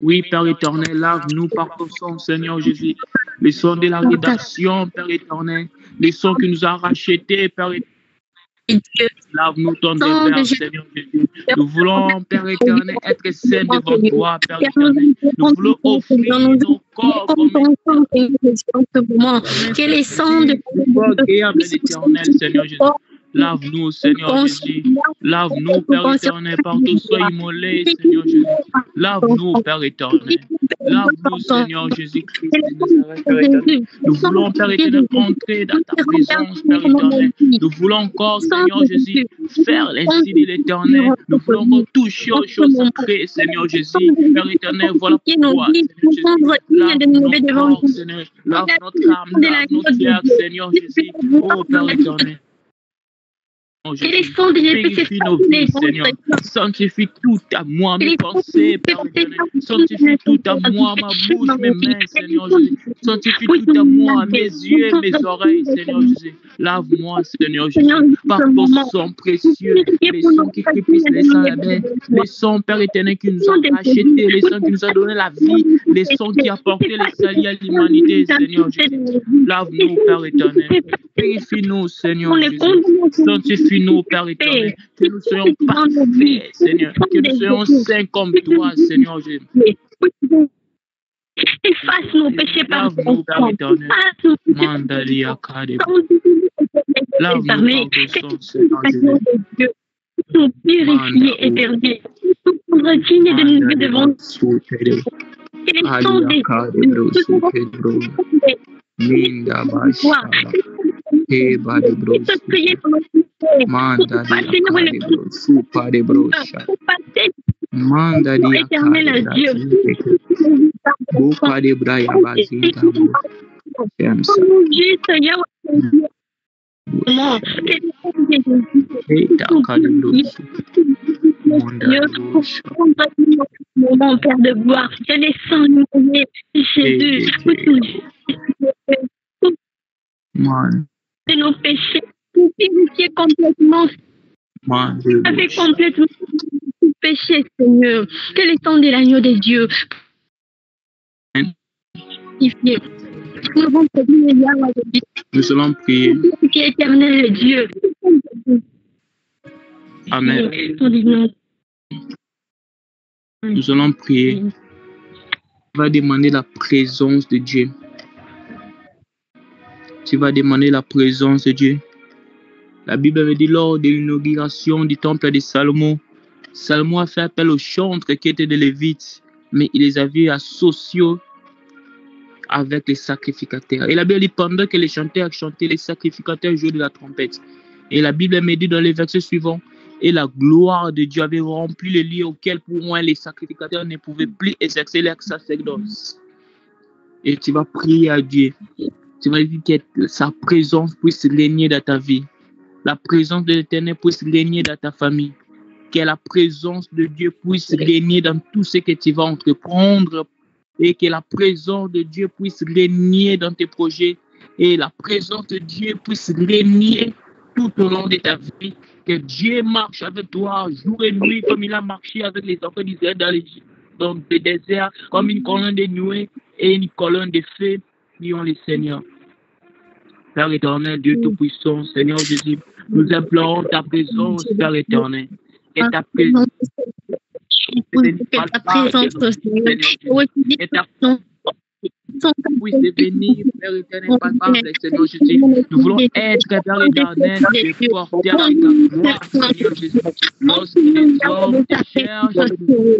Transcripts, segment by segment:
Oui, Père éternel, lave-nous par ton sang, Seigneur Jésus. Le sang de la rédemption, Père éternel. Le sang qui nous a rachetés, Père éternel. Lave-nous ton Père, Seigneur Jésus. Nous voulons, Père éternel, être saints devant toi, Père éternel. Nous voulons offrir nos corps comme que les sangs de agréable l'éternel, Seigneur Jésus. Lave-nous, Seigneur Jésus. Lave-nous, Père éternel, par ton sang immolé, Seigneur Jésus. Lave-nous, Père éternel. Lave-nous, Seigneur Jésus-Christ de Nazareth, Père éternel. Nous voulons, Père éternel, entrer dans ta présence, Père éternel. Nous voulons encore, Seigneur Jésus, faire l'insigne de l'éternel. Nous voulons encore toucher aux choses sacrées, Seigneur Jésus. Père éternel, voilà pourquoi, Seigneur Jésus. Lave notre corps, Seigneur. Lave notre âme, lave notre cœur, Seigneur Jésus. Oh, Père éternel. Purifie nos vies, Seigneur. Sanctifie tout à moi, mes pensées, Père éternel. Sanctifie tout à moi, ma bouche, mes mains, Seigneur Jésus. Sanctifie tout à moi, mes yeux, mes oreilles, Seigneur Jésus. Lave-moi, Seigneur Jésus, par ton sang précieux, les sangs qui crépissent, les sangs les sangs, Père éternel, qui nous ont rachetés, les sangs qui nous ont donné la vie, les sangs qui apportent le salut à l'humanité, Seigneur Jésus. Lave-nous, Père éternel. Purifie-nous, Seigneur Jésus. Sanctifie-nous, Père éternel. Que nous soyons parfaits, Seigneur. Que nous soyons saints comme toi, Seigneur Jésus. Efface nos péchés par ton sang. Mandalia Kade. Lave-nous par ton sang, Seigneur Jésus. Nous purifier, éternel. Nous rendre dignes de nous devant nous. Que les sangs des Minda Bashala. Eba de bro. Manda de bro. Super de bro. Manda de éternel Dieu. Boca de Braya Bazinta. Mon Père de gloire, que les sangs de Jésus, de nos péchés, pour purifier complètement, avec complètement tout péché, Seigneur. Que les sangs de l'agneau de Dieu. Nous allons prier. Éternel Dieu. Amen. Nous allons prier. Tu vas demander la présence de Dieu. Tu vas demander la présence de Dieu. La Bible me dit lors de l'inauguration du temple de Salomon, Salomon a fait appel aux chantres qui étaient des Lévites, mais il les avait associés avec les sacrificateurs. Et la Bible dit pendant que les chanteurs chantaient, les sacrificateurs jouaient de la trompette. Et la Bible me dit dans les versets suivants, et la gloire de Dieu avait rempli le lieu auquel pour moi les sacrificateurs ne pouvaient plus exercer leur sacerdoce. Et tu vas prier à Dieu. Tu vas dire que sa présence puisse régner dans ta vie. La présence de l'Éternel puisse régner dans ta famille. Que la présence de Dieu puisse régner dans tout ce que tu vas entreprendre. Et que la présence de Dieu puisse régner dans tes projets. Et la présence de Dieu puisse régner tout au long de ta vie. Que Dieu marche avec toi jour et nuit comme il a marché avec les enfants d'Israël dans le désert, comme une colonne de nuée et une colonne de feu. Prions le Seigneur. Père éternel, Dieu Tout-Puissant, Seigneur Jésus, nous implorons ta présence, Père éternel. Et ta présence. Puisse devenir, Père éternel, palpable, Seigneur Jésus. Nous voulons être, Père éternel, des porteurs de ta gloire, Seigneur Jésus. Lorsque les hommes te cherchent,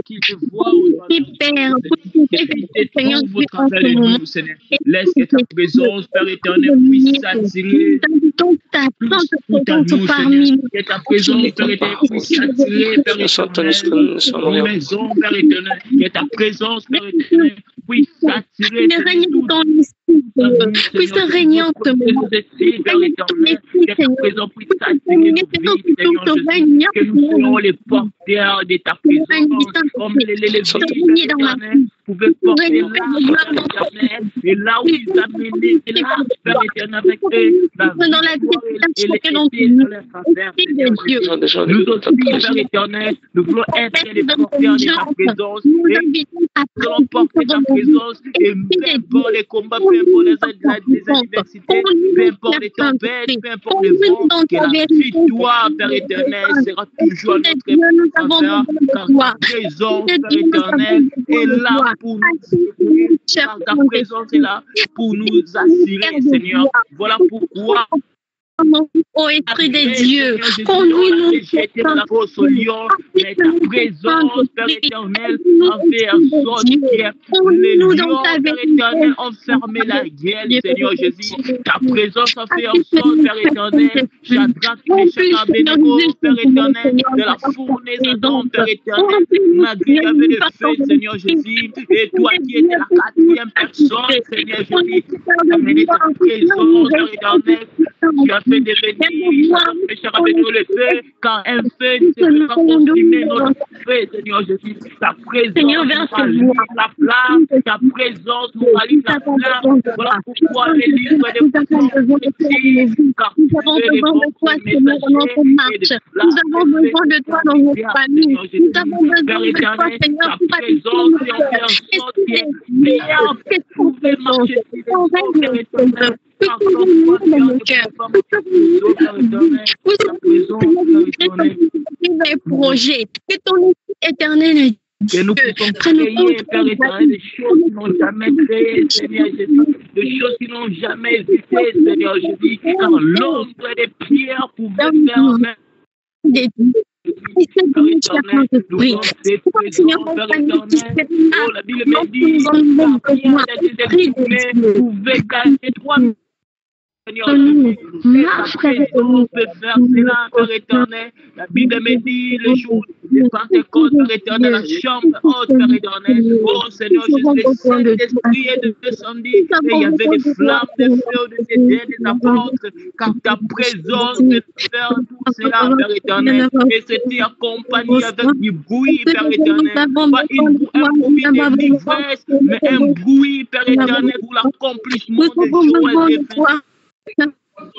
qu'ils te voient qu'ils te trouvent au travers de nous, Seigneur. Laisse que ta présence, Père éternel, puisse s'attirer tout à nous, Seigneur. Que ta présence, Père éternel, puisse s'attirer, Père éternel, nos maisons, Père éternel. Que ta présence, Père éternel, puisse s'attirer puisse régner en ce moment. Que ta présence puisse s'attirer nos vies, Seigneur. Que nous soyons les porteurs de ta présence, comme les pouvaient porter l'arche, Père éternel, et là où ils amenaient l'arche, Père éternel, avec eux, la victoire et l'équité sur leur travers, Seigneur Jésus. Nous aussi, Père éternel, nous voulons être les porteurs de ta présence, et nous allons porter ta présence, et peu importe les combats, peu importe les adversités, peu importe les tempêtes, peu importe les vents, que la victoire, Père éternel, sera toujours à notre faveur, car ta présence, Père éternel, est là pour nous, car ta présence est là pour nous assurer, Seigneur. Voilà pourquoi, ô Esprit des dieux, conduis-nous dans la fosse au lion, mais ta présence, Père éternel, a fait en sorte que les lions, Père éternel, ont fermé la gueule, Seigneur Jésus. Ta présence a fait en sorte, Père éternel, Shadrach, Meshach, Abednego, Père éternel, de la fournaise d'Adam, Père éternel, malgré qu'il y avait le feu, Seigneur Jésus, et toi qui étais la quatrième personne, Seigneur Jésus, tu as amené ta présence, Père éternel, tu as fait devenir avec nous le feu, car un feu ne peut pas consumer notre feu, Seigneur Jésus. Ta présence rallume la flamme, ta présence rallume la flamme. Voilà pourquoi les livres de car tu es les bons messagers. Nous avons besoin de toi dans nos familles. Nous avons besoin de toi, Seigneur, ta présence et en faire en sorte que meilleur pouvait marcher les projets, que ton esprit éternel que nous puissions créer, Père éternel, des choses qui n'ont jamais créé, Seigneur Jésus, des choses qui n'ont jamais existé, Seigneur Jésus, car l'ombre des pierres pouvait faire même des la Bible me dit, la pierre pouvait gagner 3 Seigneur, peut faire cela, Père éternel. La Bible me dit le jour de Pentecôte, Père éternel, la chambre haute, Père éternel. Oh Seigneur Jésus, le Saint-Esprit est descendu et il y avait des flammes de feu de des apôtres, car ta présence peut faire tout cela, Père éternel. Et c'était accompagné avec du bruit, Père éternel. Pas un bruit d'ivresse, mais un bruit, Père éternel, pour l'accomplissement des choses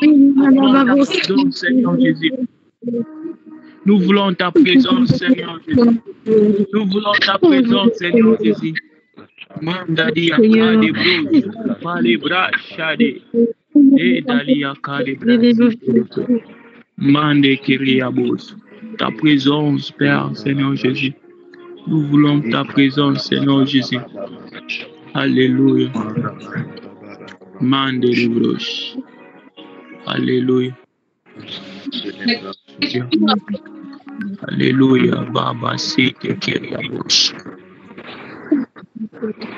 et Seigneur Jésus. Nous voulons ta présence, Seigneur Jésus. Nous voulons ta présence, Seigneur Jésus. Mandadi akade bro, palebra shade, et dali akade bra, mande kiriabos. Ta présence, Père, Seigneur Jésus. Nous voulons ta présence, Seigneur Jésus. Alléluia. Mande libros. Alléluia. Alléluia. Baba, c'est que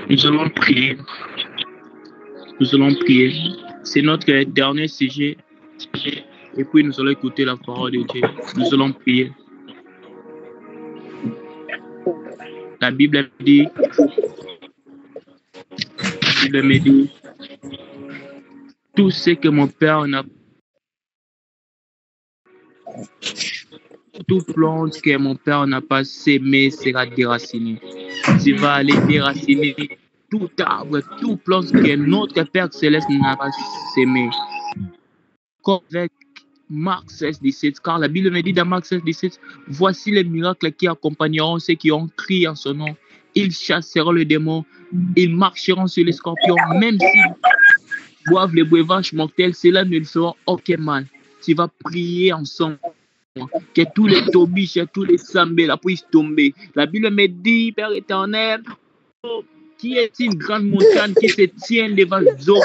nous allons prier. Nous allons prier. C'est notre dernier sujet. Et puis nous allons écouter la parole de Dieu. Nous allons prier. La Bible me dit, tout ce que mon Père n'a tout plante que mon Père n'a pas sémé sera déraciné. Tu vas aller déraciner tout arbre, tout plante que notre Père Céleste n'a pas sémé. Comme avec Marc 16, 17, car la Bible me dit dans Marc 16, 17, voici les miracles qui accompagneront ceux qui ont crié en son nom. Ils chasseront les démons, ils marcheront sur les scorpions, même s'ils boivent les breuvages mortels, cela ne leur fera aucun mal. Tu vas prier ensemble. Que tous les tobiches, tous les sambés là puissent tomber. La Bible me dit, Père éternel, qui est une grande montagne qui se tient devant Zoé.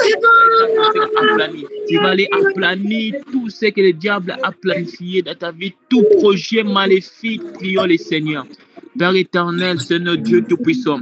Tu vas aller aplanir tout ce que le diable a planifié dans ta vie, tout projet maléfique, prions le Seigneur. Père éternel, c'est notre Dieu tout-puissant.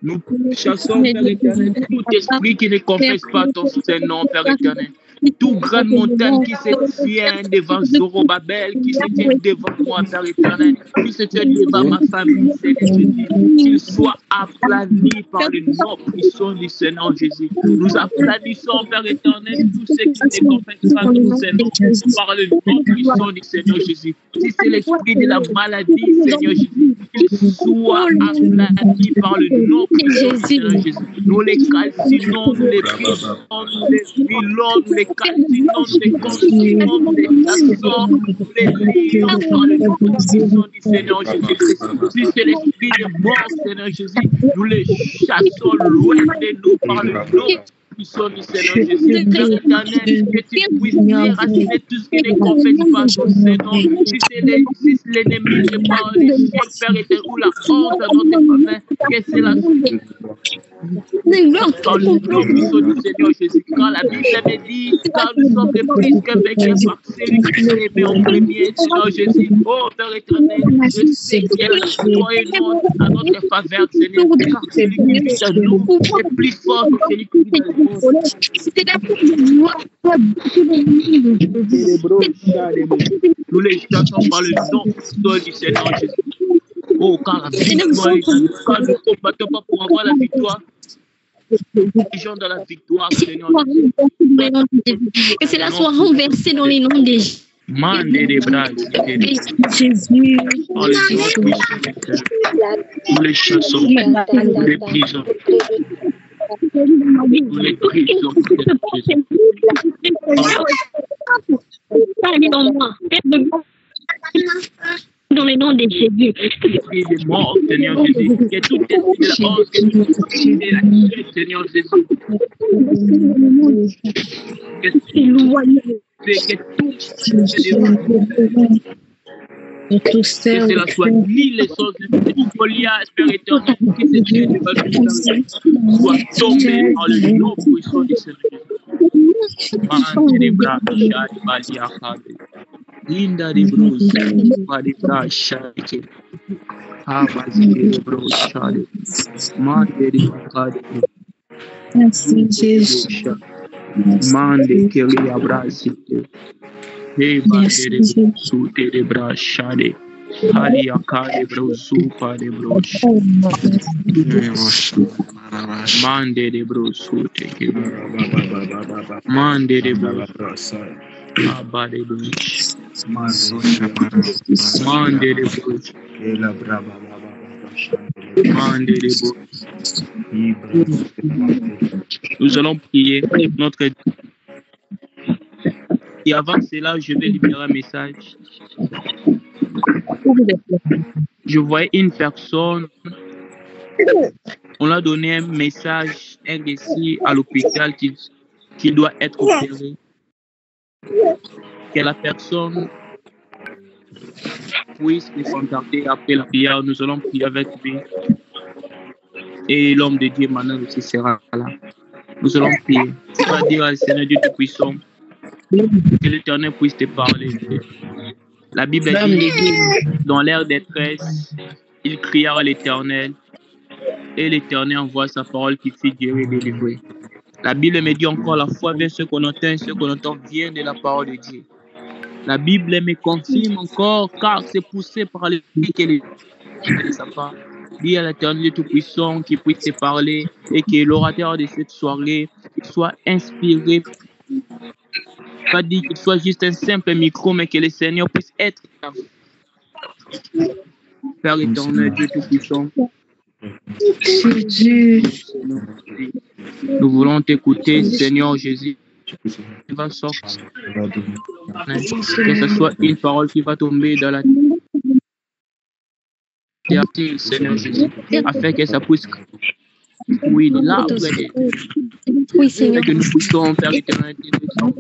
Nous chassons, Père éternel, tout esprit qui ne confesse pas ton Saint-Nom, Père éternel. Toute grande montagne qui se tient devant Zorobabel, qui se tient devant moi, Père éternel, qui se tient devant ma famille, Seigneur Jésus, qu'il soit aplani par le nom puissant du Seigneur Jésus. Nous aplanissons, Père éternel, tous ceux qui ne confessent pas ton Seigneur par le nom puissant du Seigneur Jésus. Si c'est l'esprit de la maladie, Seigneur Jésus, qu'il soit aplani par le nom puissant du Seigneur Jésus. Nous les calcinons, nous les brisons, nous les filons, nous les calcinons, nous les consumons, nous les taxons, nous les lions par le nom puissant du Seigneur Jésus-Christ. Si c'est l'esprit de mort, Seigneur Jésus, nous les chassons loin de nous par le nom puissant du Seigneur Jésus. Père éternel, que tu puisses déraciner tout ce qui ne confesse pas ton Seigneur. Si l'ennemi ne parle l'échec, Père éternel, ou la honte à notre faveur, que c'est la dans le nom puissant du Seigneur Jésus. Quand la Bible me dit, car nous sommes les plus que vainqueurs par celui qui s'est aimé en premier, Seigneur Jésus. Oh Père éternel, je sais qu'il y a la foi et à notre faveur, Seigneur. Car celui qui vit à nous est plus fort que celui qui vit à nous. Nous les chantons par le nom du Seigneur Jésus. Oh, car la victoire est à nous. Quand nous ne combattons pas pour avoir la victoire, nous gens dans la victoire, Seigneur. Que cela soit renversé dans les noms des Jésus. Jésus. Oh, nous les chassons, nous les brisons. Nous les brisons. Dans le nom de Jésus. Esprit de mort, Seigneur Jésus. Que tout esprit de la honte, que tout esprit de la chair, Seigneur Jésus. Que cela soit ni les choses de Goliath, Père éternel, qui se tient devant nous, soit tombé en le nom puissant du Seigneur Jésus. Linda de Bruce, Padita Shaki, Havasi de Bruce Shadi, Mande de Kadi, Mande Kelly Abrasite, Bande de Sute de Bruce Shadi, Haliaka de Bruce, Supa de Bruce, Mande de Bruce Sute, Mande de Bruce. Mande de bouche. Mande de bouche. Nous allons prier notre. Et avant cela, je vais libérer un message. Je voyais une personne. On a donné un message, un récit à l'hôpital qui doit être opéré. Que la personne puisse se contacter après la prière. Nous allons prier avec lui. Et l'homme de Dieu maintenant aussi sera là. Nous allons prier. On va dire à Seigneur Dieu Tout-Puissant que l'Éternel puisse te parler. La Bible dit dans l'ère détresse, il cria à l'Éternel et l'Éternel envoie sa parole qui fit guérir et délivrer. La Bible me dit encore, la foi vient ce qu'on entend vient de la parole de Dieu. La Bible me confirme encore, car c'est poussé par l'Esprit qu'elle est de sa part. Dis à l'Éternel Tout-Puissant qui puisse te parler et que l'orateur de cette soirée soit inspiré. Pas dire qu'il soit juste un simple micro, mais que le Seigneur puisse être. Père éternel, Dieu Tout-Puissant. Nous voulons t'écouter, Seigneur Jésus. Tu vas sortir. Que ce soit une parole qui va tomber dans la terre, Seigneur Jésus, afin que ça puisse. Oui, l'arbre est. Oui, Seigneur. Que nous puissions faire éternel comme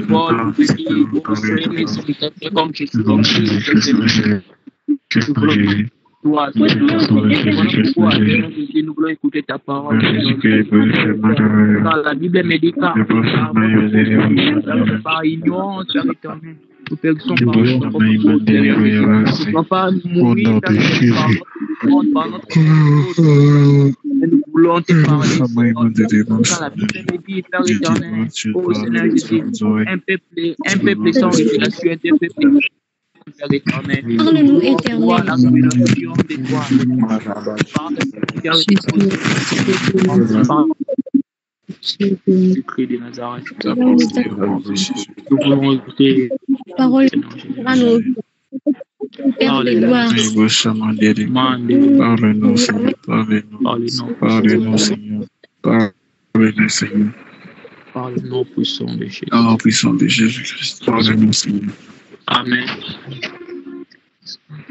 Paul, comme Jésus. Nous voulons écouter ta parole. Quand la Bible me dit par ignorance, nous périssons par notre propre faute. Nous ne pouvons pas mourir par notre faute. Nous voulons on te parle, quand la Bible me dit, Père éternel, ô Seigneur Jésus, un peuple sans révélation est un peuple, Père éternel, Parle-nous, éternel. voir la révélation de toi. Jésus-Christ de Nazareth. Nous voulons écouter Parole à nos Parle-nous, Seigneur. Parle-nous, Seigneur. Parle-nous, Seigneur. Parle-nous, puissant de Jésus. Oh, puissant de Jésus-Christ. Parle-nous, Seigneur. Amen.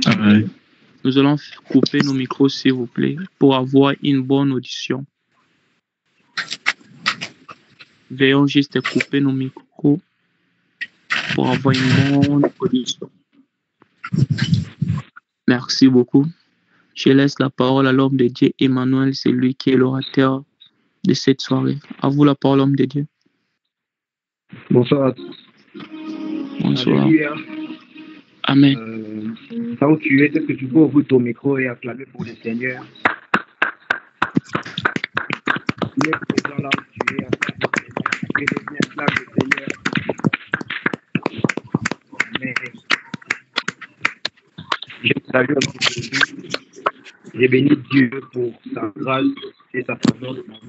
Amen. Nous allons couper nos micros, s'il vous plaît, pour avoir une bonne audition. Veillons juste à couper nos micros pour avoir une bonne audition. Merci beaucoup. Je laisse la parole à l'homme de Dieu, Emmanuel, c'est lui qui est l'orateur de cette soirée. À vous la parole, homme de Dieu. Bonsoir. Bonsoir. Alléluia. Amen. Là où tu es, est-ce que tu peux ouvrir ton micro et acclamer pour le Seigneur? Il est présent là où tu es, acclame le Seigneur. Acclame le Seigneur. Amen. Je salue aujourd'hui. J'ai béni Dieu pour sa grâce et sa faveur de ma vie.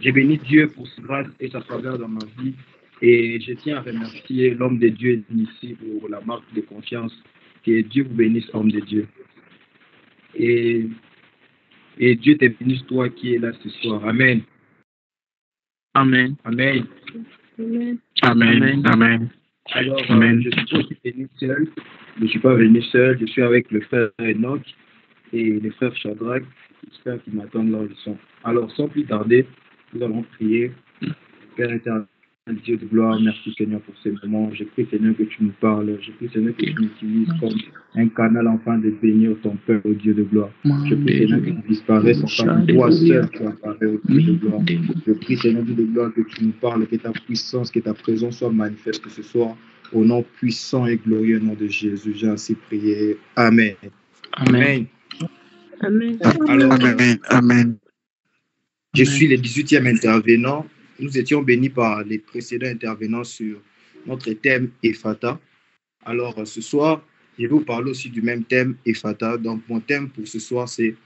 J'ai béni Dieu pour sa grâce et sa faveur dans ma vie. Et je tiens à remercier l'homme de Dieu ici pour la marque de confiance. Que Dieu vous bénisse, homme de Dieu. Et Dieu te bénisse, toi qui es là ce soir. Amen. Amen. Amen. Amen. Amen. Amen. Alors, Amen. je suis pas venu seul. Je ne suis pas venu seul. Je suis avec le frère Enoch et le frère Shadrach. J'espère qu'ils m'attendent là où ils sont. Alors, sans plus tarder, nous allons prier. Père éternel, Dieu de gloire, merci Seigneur pour ce moment. Je prie Seigneur que tu nous parles. Je prie Seigneur que tu m'utilises comme un canal afin de bénir ton peuple, au Dieu de gloire. Je prie Seigneur que tu disparaisses afin que toi seul tu apparais au Dieu de gloire. Je prie Seigneur Dieu de gloire que tu nous parles, que ta puissance, que ta présence soit manifeste ce soir. Au nom puissant et glorieux, au nom de Jésus, j'ai ainsi prié. Amen. Amen. Amen. Alors, Amen. Amen. je suis le 18e intervenant. Nous étions bénis par les précédents intervenants sur notre thème Ephata. Alors, ce soir, je vais vous parler aussi du même thème Ephata. Donc, mon thème pour ce soir, c'est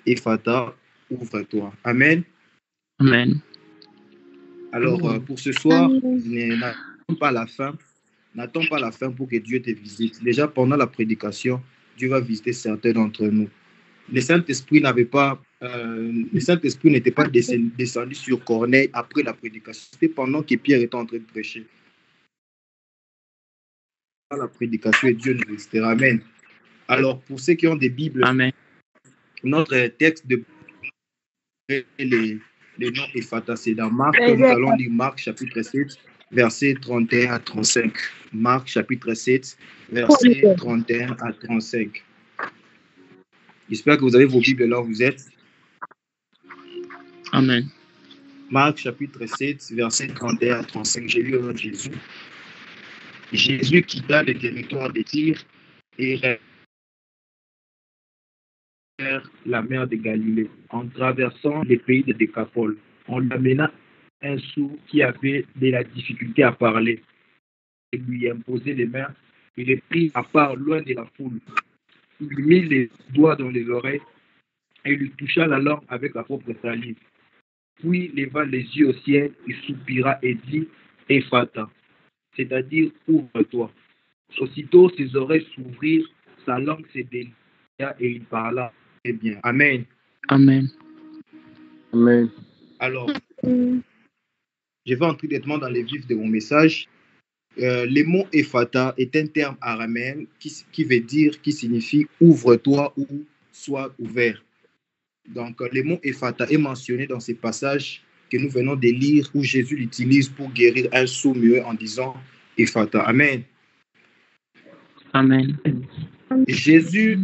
Ephata, ouvre-toi. Amen. Amen. Alors, pour ce soir, n'attends pas la fin. N'attends pas la fin pour que Dieu te visite. Déjà, pendant la prédication, Dieu va visiter certains d'entre nous. Le Saint-Esprit n'était pas descendu sur Corneille après la prédication. C'était pendant que Pierre était en train de prêcher. La prédication et Dieu nous visitera. Amen. Alors, pour ceux qui ont des Bibles, Amen. notre texte de les noms Ephata, c'est dans Marc. Nous allons lire Marc chapitre 7, versets 31 à 35. Marc chapitre 7, versets 31 à 35. J'espère que vous avez vos Bibles là où vous êtes. Amen. Marc chapitre 7, versets 31 à 35. J'ai lu au nom de Jésus. Jésus quitta le territoire de Tyr et vers la mer de Galilée. En traversant les pays de Décapole, on lui amena un sourd qui avait de la difficulté à parler. Il lui imposait les mains et le prit à part loin de la foule. Il lui mit les doigts dans les oreilles et lui toucha la langue avec la propre salive. Puis leva les yeux au ciel, il soupira et dit Ephata, c'est-à-dire ouvre-toi. Aussitôt ses oreilles s'ouvrirent, sa langue se délia et il parla très bien. Amen. Amen. Amen. Alors, je vais entrer directement dans les vifs de mon message. Le mot Ephata est un terme araméen qui signifie ouvre-toi ou sois ouvert. Donc, le mot Ephata est mentionné dans ces passages que nous venons de lire où Jésus l'utilise pour guérir un sourd-muet en disant Ephata. Amen. Amen. Jésus,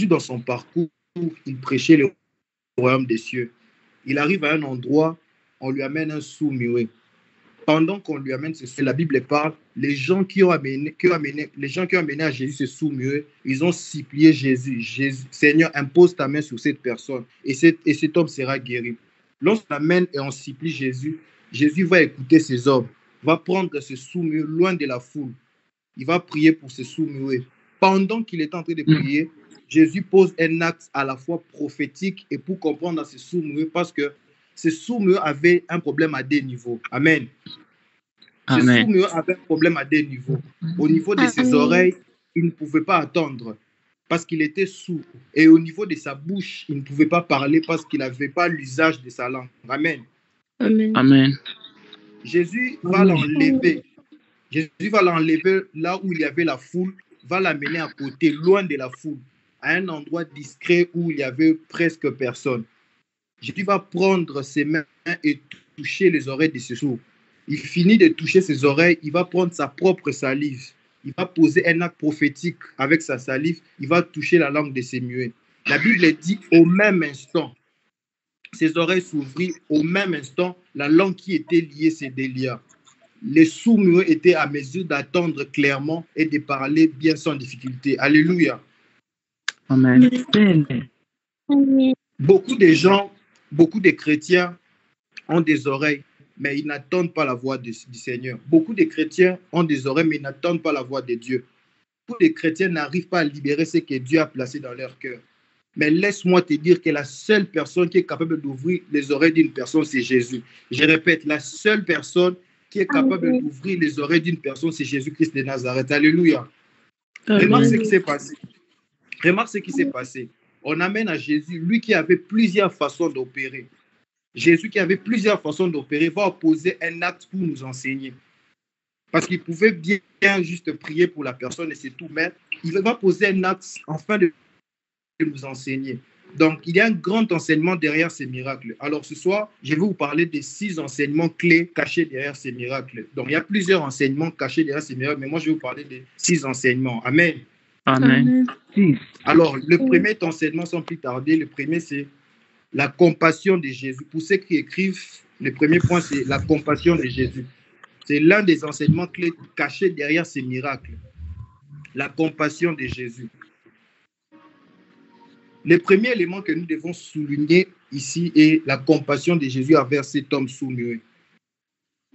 dans son parcours, il prêchait le royaume des cieux. Il arrive à un endroit, on lui amène un sourd-muet. pendant qu'on lui amène ce sous, la Bible parle, les gens qui ont amené à Jésus ce sous-muet, ils ont supplié Jésus, Seigneur, impose ta main sur cette personne et cet homme sera guéri. Lorsqu'on l'amène et on supplie Jésus, Jésus va écouter ces hommes, va prendre ce sous-muet loin de la foule. Il va prier pour ce sous-muet. Pendant qu'il est en train de prier, Jésus pose un acte à la fois prophétique et pour comprendre ce sous-muet, parce que ce sous-muet avait un problème à deux niveaux. Amen. Ce sous-muet avait un problème à deux niveaux. Au niveau de ses oreilles, il ne pouvait pas entendre parce qu'il était sourd. Et au niveau de sa bouche, il ne pouvait pas parler parce qu'il n'avait pas l'usage de sa langue. Amen. Amen. Amen. Jésus va l'enlever. Jésus va l'enlever là où il y avait la foule, va l'amener à côté, loin de la foule, à un endroit discret où il y avait presque personne. Jésus va prendre ses mains et toucher les oreilles de ce sourd. Il finit de toucher ses oreilles, il va prendre sa propre salive. Il va poser un acte prophétique avec sa salive. Il va toucher la langue de ces muets. La Bible dit au même instant, ses oreilles s'ouvrirent. Au même instant, la langue qui était liée se délia. Les sourds-muets étaient à mesure d'attendre clairement et de parler bien sans difficulté. Alléluia. Amen. Beaucoup de gens, beaucoup de chrétiens ont des oreilles, mais ils n'attendent pas la voix du Seigneur. Beaucoup de chrétiens ont des oreilles, mais ils n'attendent pas la voix de Dieu. Beaucoup de chrétiens n'arrivent pas à libérer ce que Dieu a placé dans leur cœur. Mais laisse-moi te dire que la seule personne qui est capable d'ouvrir les oreilles d'une personne, c'est Jésus. Je répète, la seule personne qui est capable d'ouvrir les oreilles d'une personne, c'est Jésus-Christ de Nazareth. Alléluia. Remarque ce qui s'est passé. Remarque ce qui s'est passé. On amène à Jésus, lui qui avait plusieurs façons d'opérer. Jésus qui avait plusieurs façons d'opérer va opposer un acte pour nous enseigner. Parce qu'il pouvait bien juste prier pour la personne et c'est tout, mais il va poser un acte afin de nous enseigner. Donc, il y a un grand enseignement derrière ces miracles. Alors, ce soir, je vais vous parler des 6 enseignements clés cachés derrière ces miracles. Donc, il y a plusieurs enseignements cachés derrière ces miracles, mais moi, je vais vous parler des 6 enseignements. Amen. Amen. Alors, le premier enseignement, sans plus tarder, le premier, c'est la compassion de Jésus. Pour ceux qui écrivent, le premier point, c'est la compassion de Jésus. C'est l'un des enseignements clés cachés derrière ces miracles. La compassion de Jésus. Le premier élément que nous devons souligner ici est la compassion de Jésus envers cet homme sourd-muet.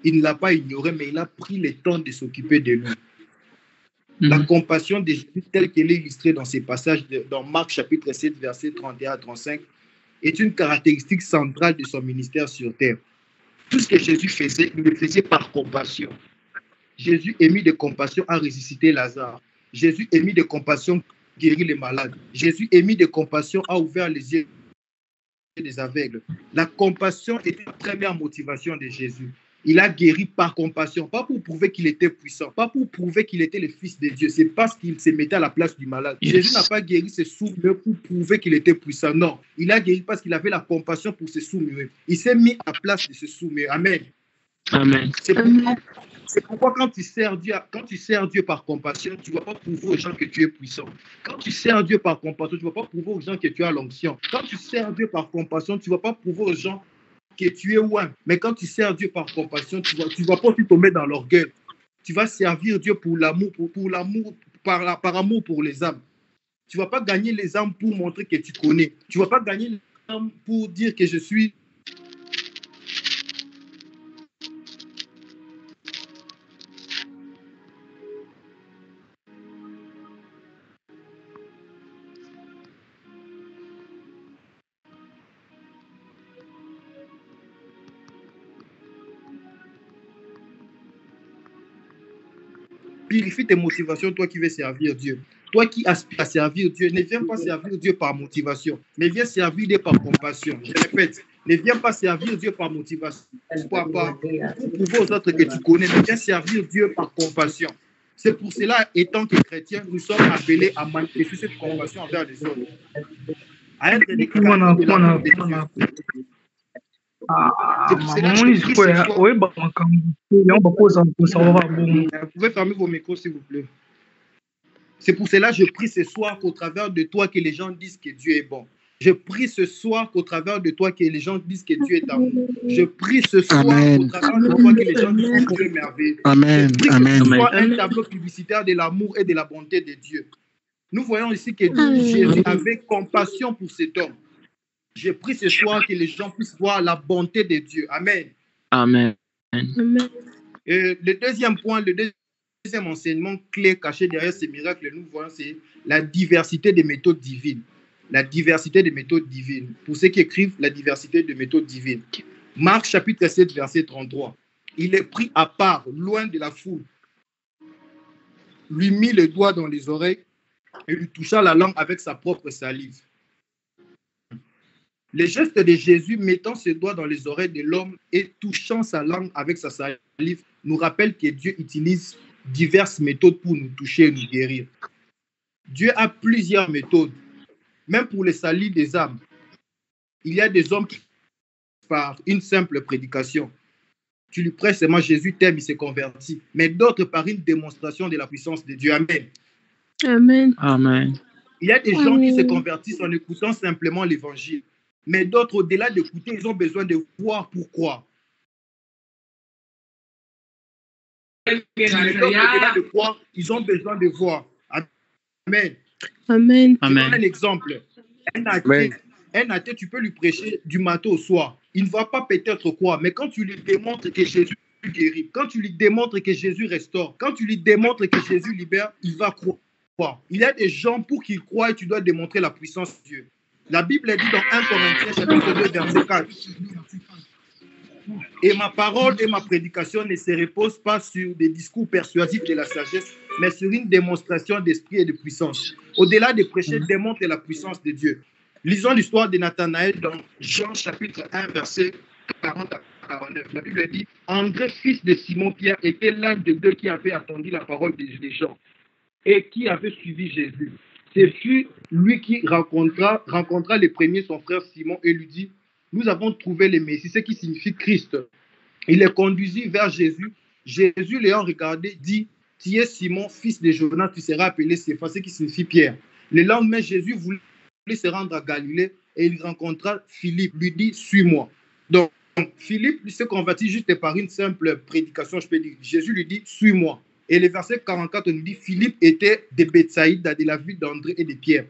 Il ne l'a pas ignoré, mais il a pris le temps de s'occuper de lui. La compassion de Jésus, telle qu'elle est illustrée dans ces passages dans Marc chapitre 7, versets 31 à 35, est une caractéristique centrale de son ministère sur terre. Tout ce que Jésus faisait, il le faisait par compassion. Jésus, ému de compassion, a ressuscité Lazare. Jésus, ému de compassion, guérit les malades. Jésus, ému de compassion, a ouvert les yeux des aveugles. La compassion était la première motivation de Jésus. Il a guéri par compassion, pas pour prouver qu'il était puissant, pas pour prouver qu'il était le Fils de Dieu. C'est parce qu'il se mettait à la place du malade. Yes. Jésus n'a pas guéri ses sourds-muets pour prouver qu'il était puissant. Non, il a guéri parce qu'il avait la compassion pour ses sourds-muets. Il s'est mis à la place de ses sourds-muets. Amen. Amen. C'est pourquoi quand tu sers Dieu par compassion, tu ne vas pas prouver aux gens que tu es puissant. Quand tu sers Dieu par compassion, tu ne vas pas prouver aux gens que tu as l'onction. Quand tu sers Dieu par compassion, tu ne vas pas prouver aux gens que tu es loin. Mais quand tu sers Dieu par compassion, tu vas pas tomber dans l'orgueil. Tu vas servir Dieu pour l'amour, par amour pour les âmes. Tu ne vas pas gagner les âmes pour montrer que tu connais. Tu ne vas pas gagner les âmes pour dire que je suis. Purifie tes motivations, toi qui veux servir Dieu. Toi qui aspires à servir Dieu, ne viens pas servir Dieu par motivation, mais viens servir Dieu par compassion. Je répète, ne viens pas servir Dieu par motivation, pour prouver aux autres que tu connais, mais viens servir Dieu par compassion. C'est pour cela, étant que chrétiens, nous sommes appelés à manifester cette compassion envers les autres. À être des chrétiens. Vous pouvez fermer vos micros, s'il vous plaît. C'est pour cela que je prie ce soir qu'au travers de toi, que les gens disent que Dieu est bon. Je prie ce soir qu'au travers de toi, que les gens disent que Dieu est amour. Je prie ce soir qu'au travers de toi, que les gens disent que Dieu est merveilleux. Amen. Je prie que Amen. ce soit un tableau publicitaire de l'amour et de la bonté de Dieu. Nous voyons ici que Jésus avait compassion pour cet homme. Je prie ce soir que les gens puissent voir la bonté de Dieu. Amen. Amen. Et le deuxième point, le deuxième enseignement clé caché derrière ces miracles, nous voyons, c'est la diversité des méthodes divines. La diversité des méthodes divines. Pour ceux qui écrivent, la diversité des méthodes divines. Marc chapitre 7, verset 33. Il est pris à part, loin de la foule. Lui mit le doigt dans les oreilles et lui toucha la langue avec sa propre salive. Les gestes de Jésus mettant ses doigts dans les oreilles de l'homme et touchant sa langue avec sa salive nous rappellent que Dieu utilise diverses méthodes pour nous toucher et nous guérir. Dieu a plusieurs méthodes, même pour les salis des âmes. Il y a des hommes qui, par une simple prédication, tu lui prêches seulement Jésus t'aime, il s'est converti, mais d'autres par une démonstration de la puissance de Dieu. Amen. Amen. Amen. Il y a des gens qui se convertissent en écoutant simplement l'évangile. Mais d'autres, au-delà d'écouter, ils ont besoin de voir pourquoi. Au-delà de croire, ils ont besoin de voir. Amen. Amen. Je donne un exemple. Un athée, tu peux lui prêcher du matin au soir. Il ne va pas peut-être croire, mais quand tu lui démontres que Jésus guérit, quand tu lui démontres que Jésus restaure, quand tu lui démontres que Jésus libère, il va croire. Il y a des gens pour qu'ils croient et tu dois démontrer la puissance de Dieu. La Bible dit dans 1 Corinthiens chapitre 2 verset 4. Et ma parole et ma prédication ne se reposent pas sur des discours persuasifs de la sagesse, mais sur une démonstration d'esprit et de puissance. Au-delà de prêcher, démontre la puissance de Dieu. Lisons l'histoire de Nathanaël dans Jean chapitre 1 verset 40 à 49. La Bible dit, André, fils de Simon-Pierre, était l'un des deux qui avait attendu la parole des gens et qui avait suivi Jésus. Ce fut lui qui rencontra le premier son frère Simon et lui dit, nous avons trouvé le Messie, ce qui signifie Christ. Il les conduisit vers Jésus. Jésus l'ayant regardé dit, tu es Simon, fils de Jonas, tu seras appelé Cépha, ce qui signifie Pierre. Le lendemain, Jésus voulait se rendre à Galilée et il rencontra Philippe, lui dit, suis-moi. Donc, Philippe se convertit juste par une simple prédication, je peux dire. Jésus lui dit, suis-moi. Et le verset 44 nous dit, Philippe était de Bethsaïda, de la ville d'André et de Pierre.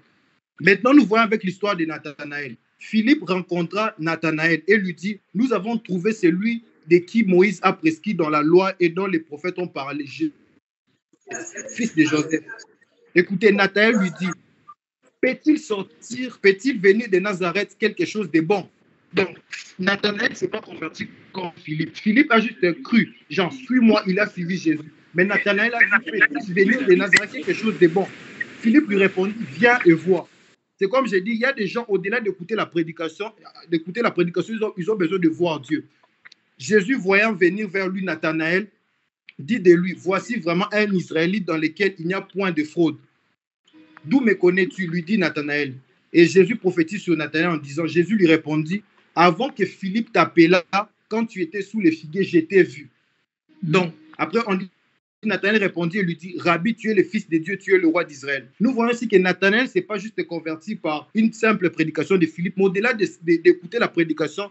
Maintenant, nous voyons avec l'histoire de Nathanaël. Philippe rencontra Nathanaël et lui dit, nous avons trouvé celui de qui Moïse a prescrit dans la loi et dont les prophètes ont parlé, fils de Joseph. Écoutez, Nathanaël lui dit, peut-il venir de Nazareth quelque chose de bon? Donc, Nathanaël ne s'est pas converti comme Philippe. Philippe a juste cru, genre, suis-moi, il a suivi Jésus. Mais Nathanaël a dit, peut-il venir de Nazareth quelque chose de bon? Philippe lui répondit, viens et vois. C'est comme j'ai dit, il y a des gens, au-delà d'écouter la prédication, ils ont besoin de voir Dieu. Jésus, voyant venir vers lui Nathanaël, dit de lui, voici vraiment un Israélite dans lequel il n'y a point de fraude. D'où me connais-tu? Lui dit Nathanaël. Et Jésus prophétise sur Nathanaël en disant, Jésus lui répondit, avant que Philippe t'appelât, quand tu étais sous les figuiers, je t'ai vu. Donc, après, on dit, Nathanaël répondit et lui dit, Rabbi, tu es le fils de Dieu, tu es le roi d'Israël. Nous voyons aussi que Nathanaël ne s'est pas juste converti par une simple prédication de Philippe, mais au-delà d'écouter la prédication,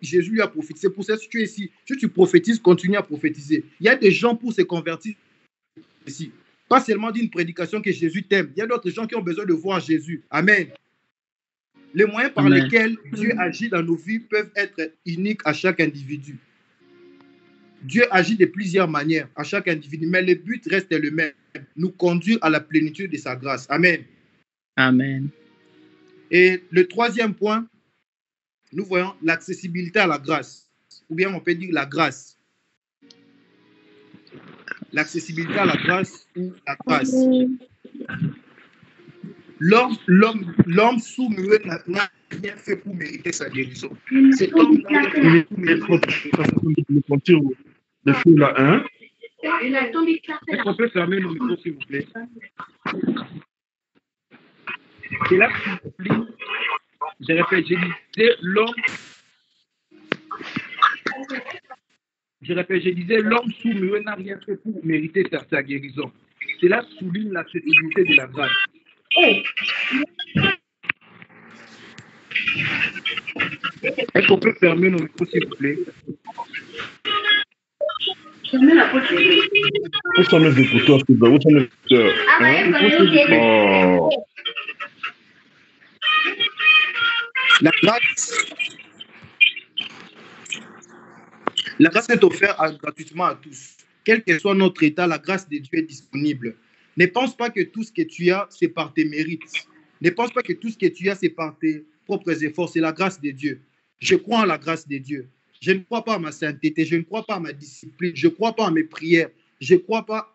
Jésus lui a prophétisé. Pour ça, si tu es ici, si tu prophétises, continue à prophétiser. Il y a des gens pour se convertir ici. Pas seulement d'une prédication que Jésus t'aime. Il y a d'autres gens qui ont besoin de voir Jésus. Amen. Les moyens par lesquels Dieu agit dans nos vies peuvent être uniques à chaque individu. Dieu agit de plusieurs manières à chaque individu, mais le but reste le même, nous conduire à la plénitude de sa grâce. Amen. Amen. Et le troisième point, nous voyons l'accessibilité à la grâce, ou bien on peut dire la grâce. L'accessibilité à la grâce ou la grâce. L'homme sous-muet n'a rien fait pour mériter sa guérison. Cet homme n'a rien fait pour mériter sa guérison. Le feu là, hein? Est-ce qu'on peut fermer le micro, s'il vous plaît? C'est là que je répète, je disais, l'homme sous-muet n'a rien fait pour mériter sa guérison. Cela souligne l'accessibilité de la grâce. Est-ce qu'on peut fermer nos micros, s'il vous plaît? Où sont les écouteurs, s'il vous plaît? Où sont les écouteurs? Oh. La grâce est offerte gratuitement à tous. Quel que soit notre état, la grâce de Dieu est disponible. Ne pense pas que tout ce que tu as, c'est par tes mérites. Ne pense pas que tout ce que tu as, c'est par tes propres efforts. C'est la grâce de Dieu. Je crois en la grâce de Dieu. Je ne crois pas à ma sainteté. Je ne crois pas à ma discipline. Je ne crois pas à mes prières. Je ne crois pas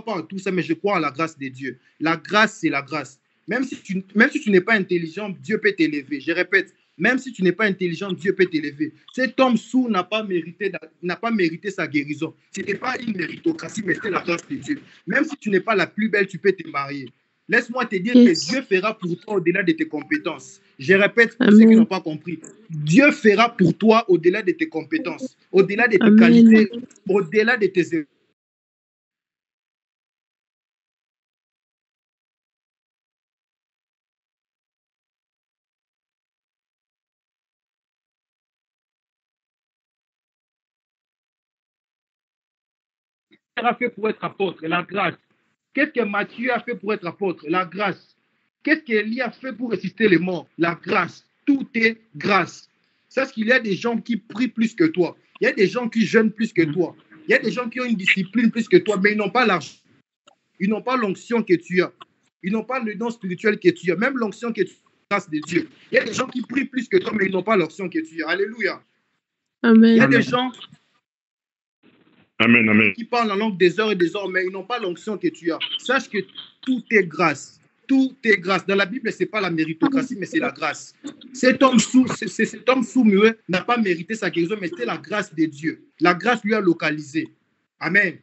en tout ça, mais je crois en la grâce de Dieu. La grâce, c'est la grâce. Même si tu n'es pas intelligent, Dieu peut t'élever. Je répète, même si tu n'es pas intelligent, Dieu peut t'élever. Cet homme sourd n'a pas mérité sa guérison. Ce n'était pas une méritocratie, mais c'était la grâce de Dieu. Même si tu n'es pas la plus belle, tu peux te marier. Laisse-moi te dire que Dieu fera pour toi au-delà de tes compétences. Je répète pour ceux qui n'ont pas compris. Dieu fera pour toi au-delà de tes compétences, au-delà de tes qualités, au-delà de tes efforts. A fait pour être apôtre? La grâce. Qu'est-ce que Matthieu a fait pour être apôtre? La grâce. Qu'est-ce qu'Élie a fait pour résister les morts? La grâce. Tout est grâce. Sache qu'il y a des gens qui prient plus que toi. Il y a des gens qui jeûnent plus que toi. Il y a des gens qui ont une discipline plus que toi, mais ils n'ont pas l'argent. Ils n'ont pas l'onction que tu as. Ils n'ont pas le don spirituel que tu as. Même l'onction que tu as, grâce de Dieu. Il y a des gens qui prient plus que toi, mais ils n'ont pas l'onction que tu as. Alléluia. Amen. Il y a des gens Amen, amen. qui parlent la langue des heures et des heures, mais ils n'ont pas l'onction que tu as. Sache que tout est grâce. Tout est grâce. Dans la Bible, ce n'est pas la méritocratie, mais c'est la grâce. Cet homme sourd-muet n'a pas mérité sa guérison, mais c'était la grâce de Dieu. La grâce lui a localisé. Amen.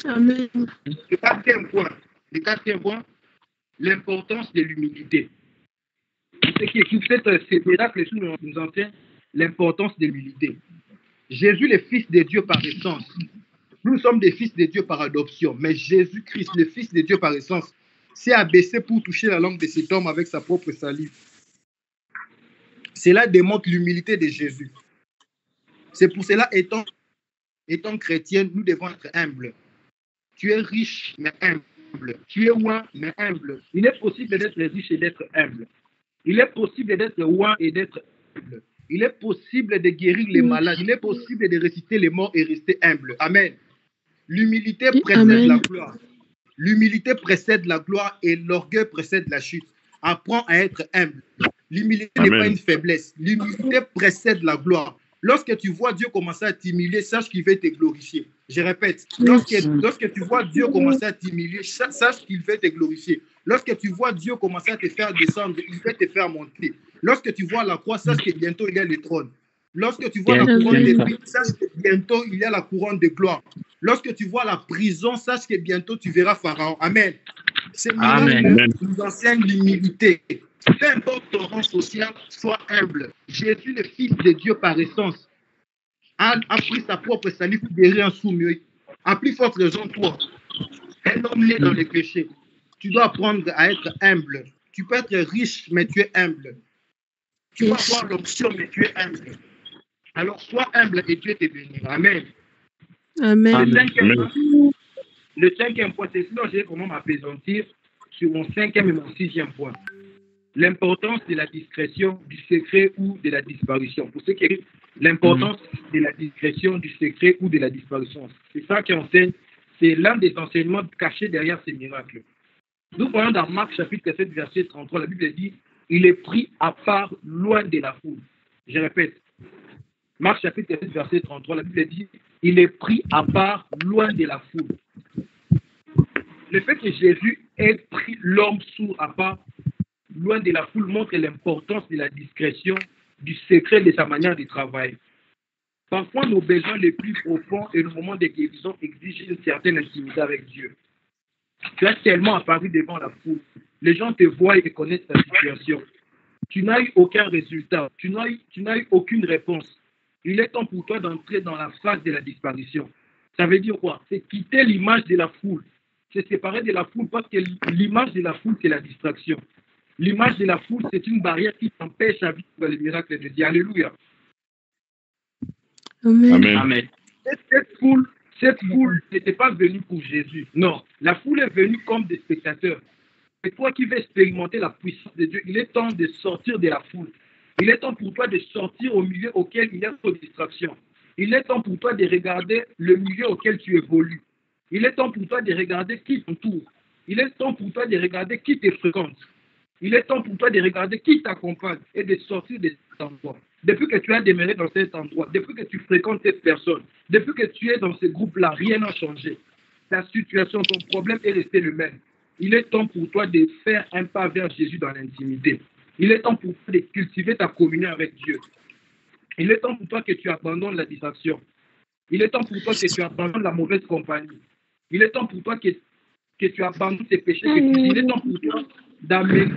Amen. Le quatrième point, l'importance de l'humilité. Ce qui écrit ces miracles nous enseigne l'importance de l'humilité. Jésus, le Fils de Dieu par essence. Nous sommes des fils de Dieu par adoption, mais Jésus-Christ, le Fils de Dieu par essence, s'est abaissé pour toucher la langue de cet homme avec sa propre salive. Cela démontre l'humilité de Jésus. C'est pour cela, étant chrétien, nous devons être humbles. Tu es riche, mais humble. Tu es loin, mais humble. Il est possible d'être riche et d'être humble. Il est possible d'être loin et d'être humble. Il est possible de guérir les malades. Il est possible de ressusciter les morts et rester humble. Amen. L'humilité précède la gloire. L'humilité précède la gloire et l'orgueil précède la chute. Apprends à être humble. L'humilité n'est pas une faiblesse. L'humilité précède la gloire. Lorsque tu vois Dieu commencer à t'humilier, sache qu'il va te glorifier. Je répète, lorsque tu vois Dieu commencer à t'humilier, sache qu'il va te glorifier. Lorsque tu vois Dieu commencer à te faire descendre, il va te faire monter. Lorsque tu vois la croix, sache que bientôt il y a le trône. Lorsque tu vois la couronne d'épines, sache que bientôt il y a la couronne de gloire. Lorsque tu vois la prison, sache que bientôt tu verras Pharaon. Amen. Ces miracles nous enseignent l'humilité. Peu importe ton rang social, sois humble. Jésus, le Fils de Dieu par essence, a pris sa propre salive pour guérir un sourd-muet. À plus forte raison, toi, un homme né dans le péché, tu dois apprendre à être humble. Tu peux être riche, mais tu es humble. Tu vas avoir l'option, mais tu es humble. Alors, sois humble et Dieu te bénira. Amen. Amen. Le cinquième point, c'est sinon j'ai comment m'apaisantir sur mon cinquième et mon sixième point. L'importance de la discrétion, du secret ou de la disparition. Pour ceux qui écrivent, l'importance de la discrétion, du secret ou de la disparition. C'est ça qui enseigne. C'est l'un des enseignements cachés derrière ces miracles. Nous voyons dans Marc chapitre 7, verset 33, la Bible dit « Il est pris à part loin de la foule ». Je répète. Marc chapitre 7, verset 33, la Bible dit « Il est pris à part loin de la foule ». Le fait que Jésus ait pris l'homme sourd à part loin de la foule montre l'importance de la discrétion, du secret de sa manière de travailler. Parfois, nos besoins les plus profonds et nos moments de guérison exigent une certaine intimité avec Dieu. Tu as tellement apparu devant la foule. Les gens te voient et connaissent ta situation. Tu n'as eu aucun résultat. Tu n'as eu aucune réponse. Il est temps pour toi d'entrer dans la phase de la disparition. Ça veut dire quoi? C'est quitter l'image de la foule. Se séparer de la foule parce que l'image de la foule, c'est la distraction. L'image de la foule, c'est une barrière qui t'empêche à vivre les miracles de Dieu. Alléluia. Amen. Amen. Cette foule n'était pas venue pour Jésus. Non, la foule est venue comme des spectateurs. Et toi qui veux expérimenter la puissance de Dieu, il est temps de sortir de la foule. Il est temps pour toi de sortir au milieu auquel il y a trop de distractions. Il est temps pour toi de regarder le milieu auquel tu évolues. Il est temps pour toi de regarder qui t'entoure. Il est temps pour toi de regarder qui te fréquente. Il est temps pour toi de regarder qui t'accompagne et de sortir de cet endroit. Depuis que tu as demeuré dans cet endroit, depuis que tu fréquentes cette personne, depuis que tu es dans ce groupe-là, rien n'a changé. Ta situation, ton problème est resté le même. Il est temps pour toi de faire un pas vers Jésus dans l'intimité. Il est temps pour toi de cultiver ta communion avec Dieu. Il est temps pour toi que tu abandonnes la distraction. Il est temps pour toi que tu abandonnes la mauvaise compagnie. Il est temps pour toi que tu abandonnes tes péchés. Il est temps pour toi d'amener.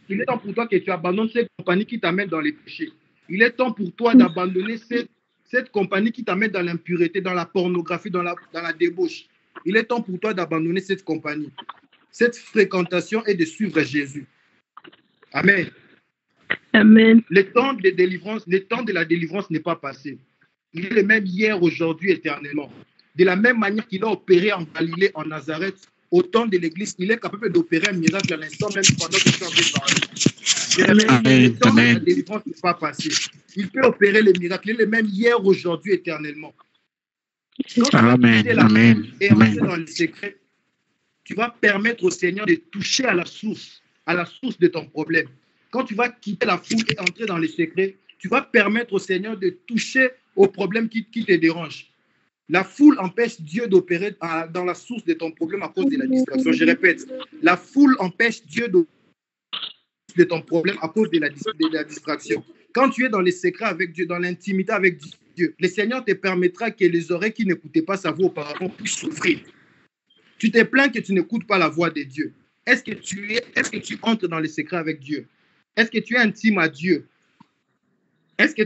Il est temps pour toi que tu abandonnes cette compagnie qui t'amène dans les péchés. Il est temps pour toi d'abandonner cette compagnie qui t'amène dans l'impureté, dans la pornographie, dans la débauche. Il est temps pour toi d'abandonner cette compagnie, cette fréquentation et de suivre Jésus. Amen. Amen. Le temps de la délivrance n'est pas passé. Il est le même hier, aujourd'hui, éternellement. De la même manière qu'il a opéré en Galilée, en Nazareth, au temps de l'Église, il est capable d'opérer un miracle à l'instant même pendant que tu en train de parler. Le temps de la délivrance n'est pas passé. Il peut opérer les miracles. Il est le même hier, aujourd'hui, éternellement. Quand tu vas quitter la foule et entrer dans le secret, tu vas permettre au Seigneur de toucher à la source de ton problème. Quand tu vas quitter la foule et entrer dans le secret, tu vas permettre au Seigneur de toucher au problème qui te dérange. La foule empêche Dieu d'opérer dans la source de ton problème à cause de la distraction. Je répète, la foule empêche Dieu de ton problème à cause de la distraction. Quand tu es dans les secrets avec Dieu, dans l'intimité avec Dieu, le Seigneur te permettra que les oreilles qui n'écoutaient pas sa voix auparavant puissent souffrir. Tu te plains que tu n'écoutes pas la voix de Dieu. Est-ce que tu entres dans les secrets avec Dieu? Est-ce que tu es intime à Dieu? Est-ce que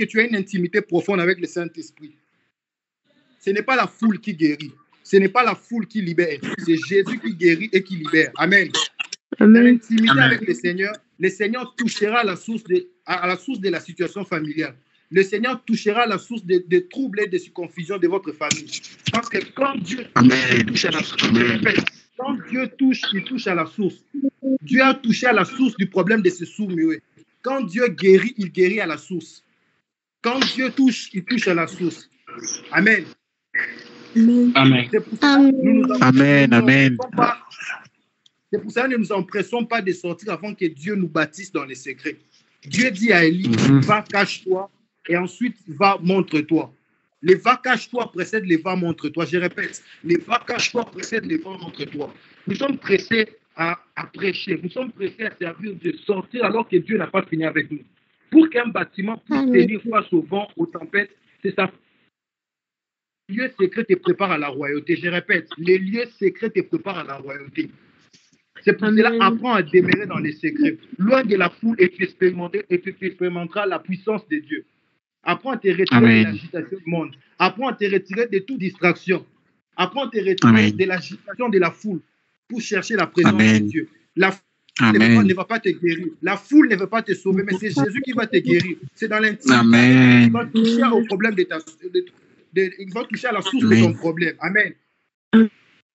tu as une intimité profonde avec le Saint-Esprit? Ce n'est pas la foule qui guérit. Ce n'est pas la foule qui libère. C'est Jésus qui guérit et qui libère. Amen. Dans l'intimité avec le Seigneur touchera à la source de la situation familiale. Le Seigneur touchera à la source des troubles et des confusions de votre famille. Parce que quand Dieu touche, il touche à la source. Quand Dieu touche, il touche à la source. Dieu a touché à la source du problème de ce sourd-muet. Quand Dieu guérit, il guérit à la source. Quand Dieu touche, il touche à la source. Amen. Amen. C'est pour ça que nous ne nous empressons pas de sortir avant que Dieu nous baptise dans les secrets. Dieu dit à Élie, va, cache-toi, et ensuite, va, montre-toi. Les va, cache-toi précèdent les va, montre-toi. Je répète, les va, cache-toi précèdent les va, montre-toi. Nous sommes pressés à prêcher, nous sommes pressés à servir Dieu, sortir alors que Dieu n'a pas fini avec nous. Pour qu'un bâtiment puisse tenir face au vent, aux tempêtes, c'est ça. Les lieux secrets te préparent à la royauté. Je répète, les lieux secrets te préparent à la royauté. C'est pour cela, apprends à demeurer dans les secrets, loin de la foule, et tu expérimenteras la puissance de Dieu. Apprends à te retirer de l'agitation du monde. Apprends à te retirer de toute distraction. Apprends à te retirer de l'agitation de la foule pour chercher la présence de Dieu. La foule ne va pas te guérir. La foule ne veut pas te sauver, mais c'est Jésus qui va te guérir. C'est dans l'intimité qu'il va toucher au problème il va toucher à la source de ton problème. Amen.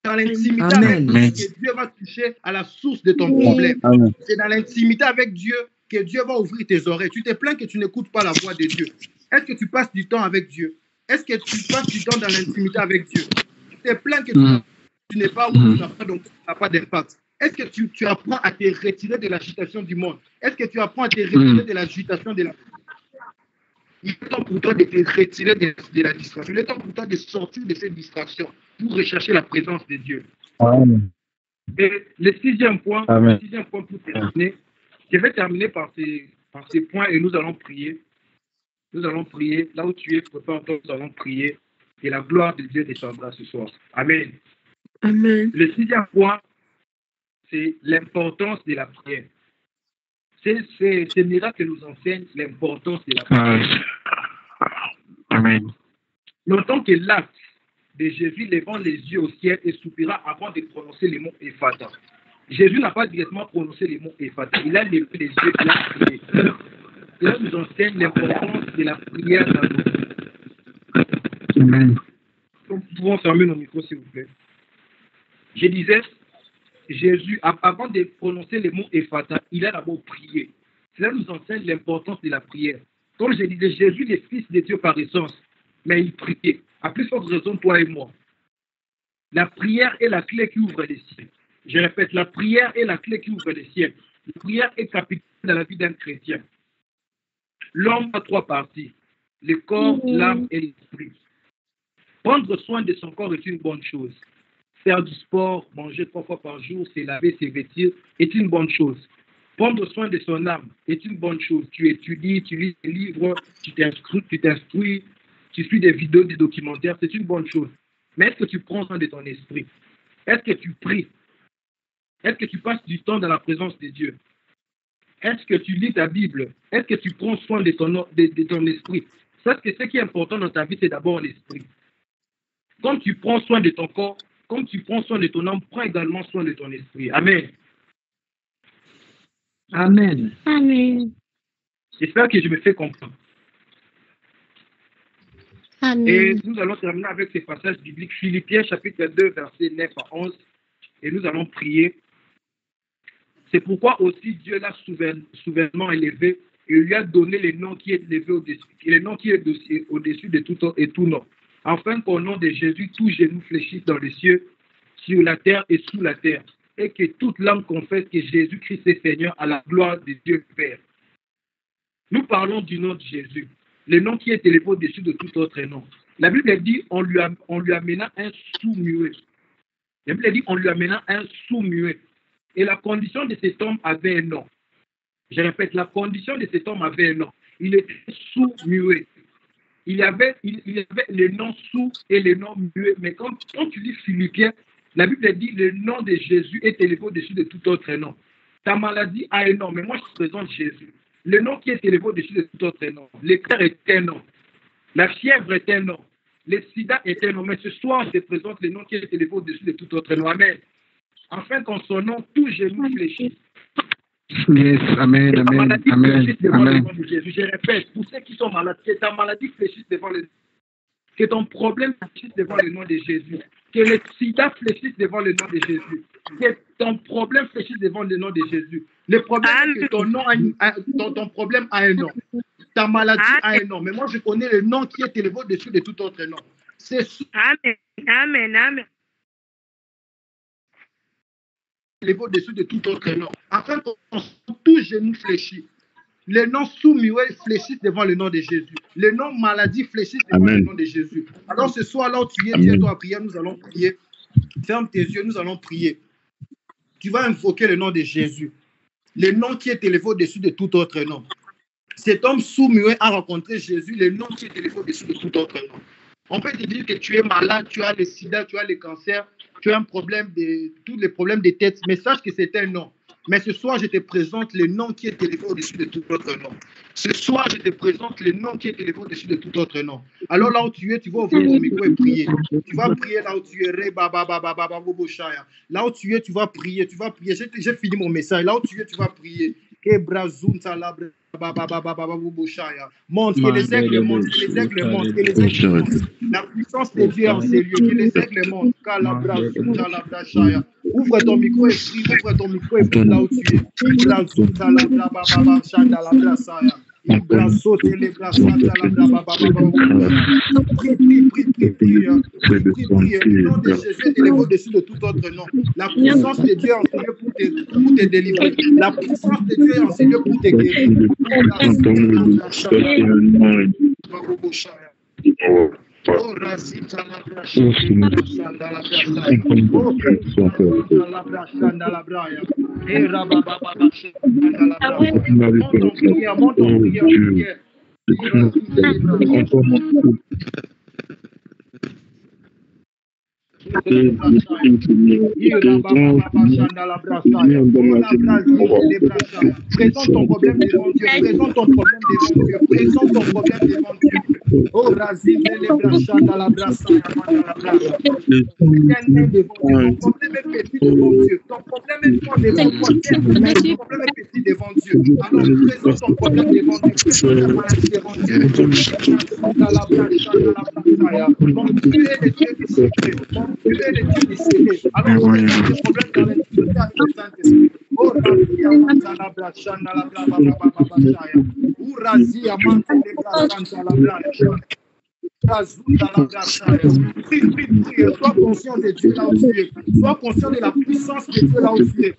Dans l'intimité avec Dieu, que Dieu va toucher à la source de ton problème. C'est dans l'intimité avec Dieu que Dieu va ouvrir tes oreilles. Tu te plains que tu n'écoutes pas la voix de Dieu. Est-ce que tu passes du temps avec Dieu? Est-ce que tu passes du temps dans l'intimité avec Dieu? Tu te plains que tu n'es pas où tu n'as pas, donc tu n'as pas d'impact. Est-ce que tu apprends à te retirer de l'agitation du monde? Est-ce que tu apprends à te retirer de l'agitation de la... Il est temps pour toi de te retirer de la distraction. Il est temps pour toi de sortir de cette distraction pour rechercher la présence de Dieu. Amen. Et le sixième point pour terminer, je vais terminer par ces points et nous allons prier. Nous allons prier. Là où tu es, prépare-toi, nous allons prier. Et la gloire de Dieu descendra ce soir. Amen. Amen. Le sixième point, c'est l'importance de la prière. C'est ce miracle qui nous enseigne l'importance de la prière. Amen. Notons que l'acte de Jésus levant les yeux au ciel et soupira avant de prononcer les mots Ephata. Jésus n'a pas directement prononcé les mots Ephata. Il a levé les yeux, il a prié. Cela nous enseigne l'importance de la prière dans nos vies. Amen. Nous pouvons fermer nos micros, s'il vous plaît. Je disais, Jésus, avant de prononcer les mots Ephata, il a d'abord prié. Cela nous enseigne l'importance de la prière. Comme je disais, Jésus est fils de Dieu par essence, mais il priait. À plus forte raison, toi et moi. La prière est la clé qui ouvre les cieux. Je répète, la prière est la clé qui ouvre les cieux. La prière est capitale dans la vie d'un chrétien. L'homme a 3 parties, le corps, l'âme et l'esprit. Prendre soin de son corps est une bonne chose. Faire du sport, manger 3 fois par jour, se laver, se vêtir est une bonne chose. Prendre soin de son âme est une bonne chose. Tu étudies, tu lis des livres, tu t'instruis, tu suis des vidéos, des documentaires, c'est une bonne chose. Mais est-ce que tu prends soin de ton esprit? Est-ce que tu pries? Est-ce que tu passes du temps dans la présence de Dieu? Est-ce que tu lis ta Bible? Est-ce que tu prends soin de ton esprit? Parce que ce qui est important dans ta vie, c'est d'abord l'esprit. Comme tu prends soin de ton corps, comme tu prends soin de ton âme, prends également soin de ton esprit. Amen. Amen. Amen. J'espère que je me fais comprendre. Amen. Et nous allons terminer avec ces passages bibliques. Philippiens chapitre 2, versets 9 à 11. Et nous allons prier. C'est pourquoi aussi Dieu l'a souverainement élevé et lui a donné le nom qui est élevé au-dessus de tout nom. Afin qu'au nom de Jésus, tout genou fléchisse dans les cieux, sur la terre et sous la terre, et que toute langue confesse que Jésus-Christ est Seigneur à la gloire de Dieu Père. Nous parlons du nom de Jésus, le nom qui est élevé au-dessus de tout autre nom. La Bible dit on lui amena un sous-muet. La Bible dit on lui amena un sous-muet. Et la condition de cet homme avait un nom. Je répète, la condition de cet homme avait un nom. Il était sous-muet. Il avait le nom sous et le nom muet. Mais quand tu lis Philippiens, la Bible dit le nom de Jésus est élevé au-dessus de tout autre nom. Ta maladie a un nom, mais moi je présente Jésus. Le nom qui est élevé au-dessus de tout autre nom. Le cœur est un nom. La fièvre est un nom. Le sida est un nom. Mais ce soir, je te présente le nom qui est élevé au-dessus de tout autre nom. Amen. Afin qu'en son nom, tout genou fléchisse. Yes, amen, amen, amen, amen. Je répète, pour ceux qui sont malades, que ta maladie fléchisse devant le que ton problème fléchisse devant le nom de Jésus. Que le sida fléchisse devant le nom de Jésus. Que ton problème fléchisse devant le nom de Jésus. Le problème, c'est que ton problème a un nom. Ta maladie a un nom. Mais moi, je connais le nom qui est élevé au-dessus de tout autre nom. C'est Amen, amen, amen. Élevé au-dessus de tout autre nom. Afin que tout genou fléchisse. Le nom sous-muet fléchisse devant le nom de Jésus. Le nom maladie fléchisse devant le nom de Jésus. Alors ce soir, là où tu es, tiens-toi à prier, nous allons prier. Ferme tes yeux, nous allons prier. Tu vas invoquer le nom de Jésus. Le nom qui est élevé au-dessus de tout autre nom. Cet homme sous-muet a rencontré Jésus, le nom qui est élevé au-dessus de tout autre nom. On peut te dire que tu es malade, tu as le sida, tu as le cancer, tu as un problème tous les problèmes de tête, mais sache que c'est un nom. Mais ce soir, je te présente le nom qui est élevé au-dessus de tout autre nom. Ce soir, je te présente le nom qui est élevé au-dessus de tout autre nom. Alors là où tu es, tu vas ouvrir ton micro et prier. Tu vas prier là où tu es. Là où tu es, tu vas prier. Tu vas prier. J'ai fini mon message. Là où tu es, tu vas prier. Montre que les aigles montent, que les aigles montent, que les aigles montent. La puissance de Dieu en ces lieux, que les aigles montent. Ouvre ton micro et prie, ouvre ton micro et prie là où tu es. Le nom de Jésus est élevé au-dessus de tout autre nom. La puissance de Dieu est en ces lieux pour te délivrer. La puissance de Dieu est en ces lieux pour te guérir. Oh, Rasita la brachanda la braya. Et rababa la braya. Monte en prière, monte en prière. Présente ton problème devant Dieu. Présente ton problème devant Dieu. Présente ton problème devant Dieu. Oh, Razil, les bras, chanda la brasse, la brasse. Ton problème est petit devant Dieu. Ton problème est grand devant toi. Ton problème est petit devant Dieu. Alors, présente ton problème devant Dieu. Présente ta maladie devant Dieu. Dans la brasse, chanda la brasse. Mon Dieu est le Dieu du secret. Mon Dieu est le Dieu du secret. Alors, on présente tes problèmes dans l'intimité avec le Saint-Esprit. Oh, Razia, la brasse, chanda la brasse, ou Razia, mante les brasse, chanda la brasse. Prie, sois conscient de Dieu là où tu es. Sois conscient de la puissance de Dieu là où tu es.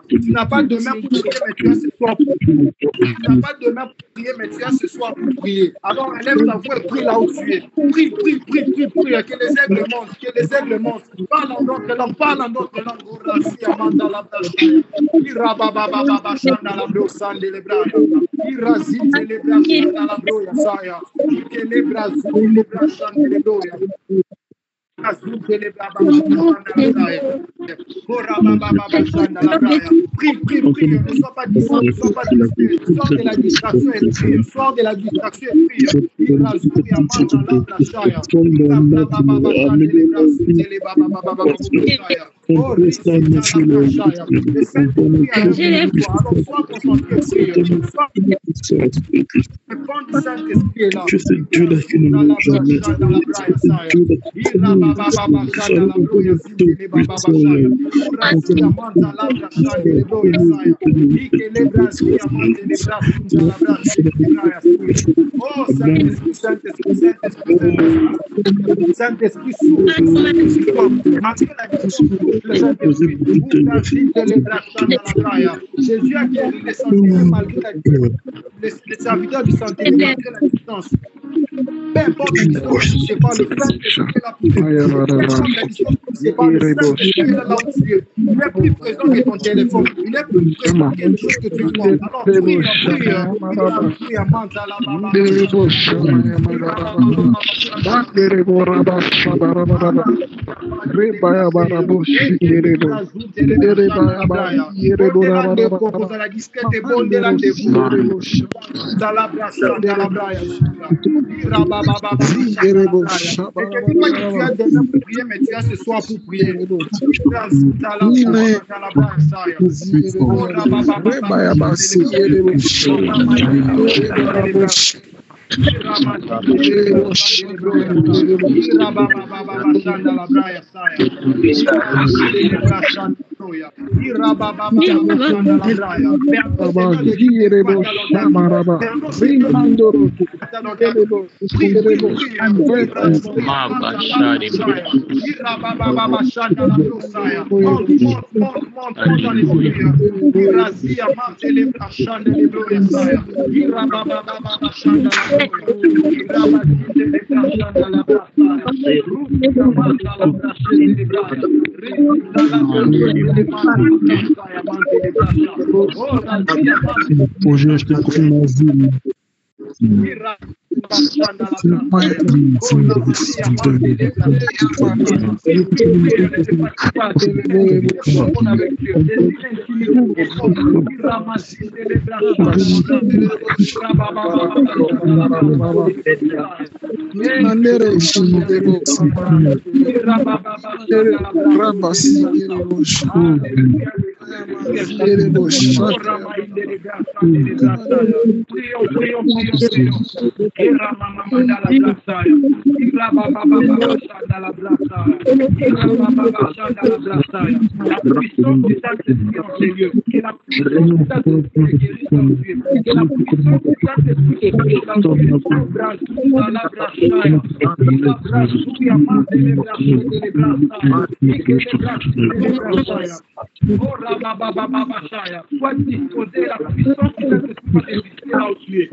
Tu n'as pas de main pour prier, mais tu as ce soir pour prier. Tu n'as pas de main pour prier, mais tu as ce soir pour prier. Alors élève ta voix et prie là où tu es. Prie. Que les aigles montent. Parle en d'autres langues. Prie, ne sois pas distrait, sors de la distraction et prie, sors de la distraction et prie. Oh, le Saint-Esprit, sois concentré, Tu sais Dieu là qui nous met jamais. Saint-Esprit, Jésus a guéri les sentinelles malgré les serviteurs du sentinelle malgré la distance. Peu importe la distance, c'est pas le fait que la puissance. Peu importe la distance, c'est pas le fait que là où tu es. Il est plus présent que ton téléphone. Il est plus présent que quelque chose que tu prends. Alors prie, mais tu as ce soir pour prier. Sois disposé la puissance qui est là où tu es.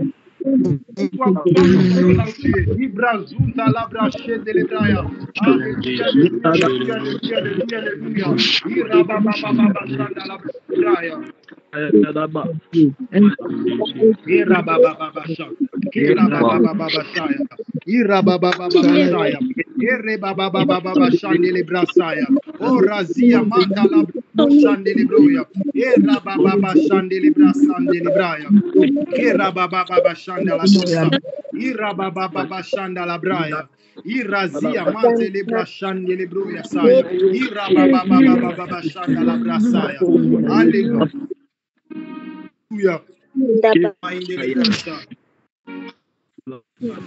Irababa Shanda la Braya. Irazia Mante le Brashande le Broya Saya. Irababa Shanda la Brasaya. Alléluia.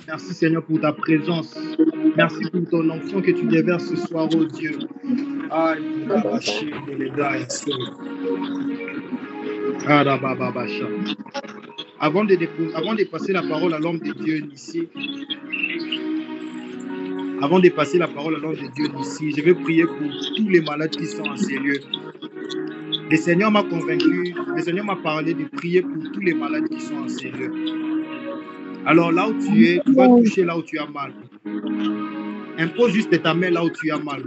Merci Seigneur pour ta présence. Merci pour ton onction que tu déverses ce soir, oh Dieu. Avant de passer la parole à l'homme de Dieu ici, je vais prier pour tous les malades qui sont en ces lieux. Le Seigneur m'a convaincu, le Seigneur m'a parlé de prier pour tous les malades qui sont en ces lieux. Alors là où tu es, tu vas toucher là où tu as mal. Impose juste ta main là où tu as mal.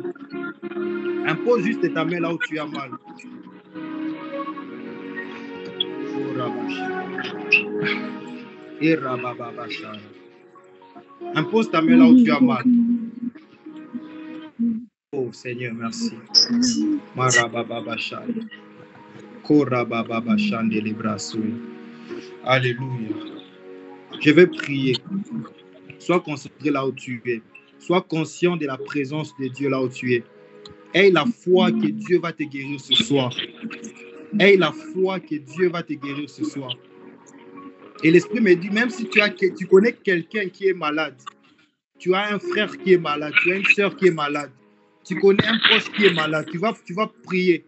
Impose juste ta main là où tu as mal. Impose ta main là où tu as mal. Oh Seigneur, merci. Alléluia. Je vais prier. Sois concentré là où tu es. Sois conscient de la présence de Dieu là où tu es. Aie la foi que Dieu va te guérir ce soir. Aie la foi que Dieu va te guérir ce soir. Et l'Esprit me dit, même si tu connais quelqu'un qui est malade, tu as un frère qui est malade, tu as une soeur qui est malade, tu connais un proche qui est malade, tu vas prier.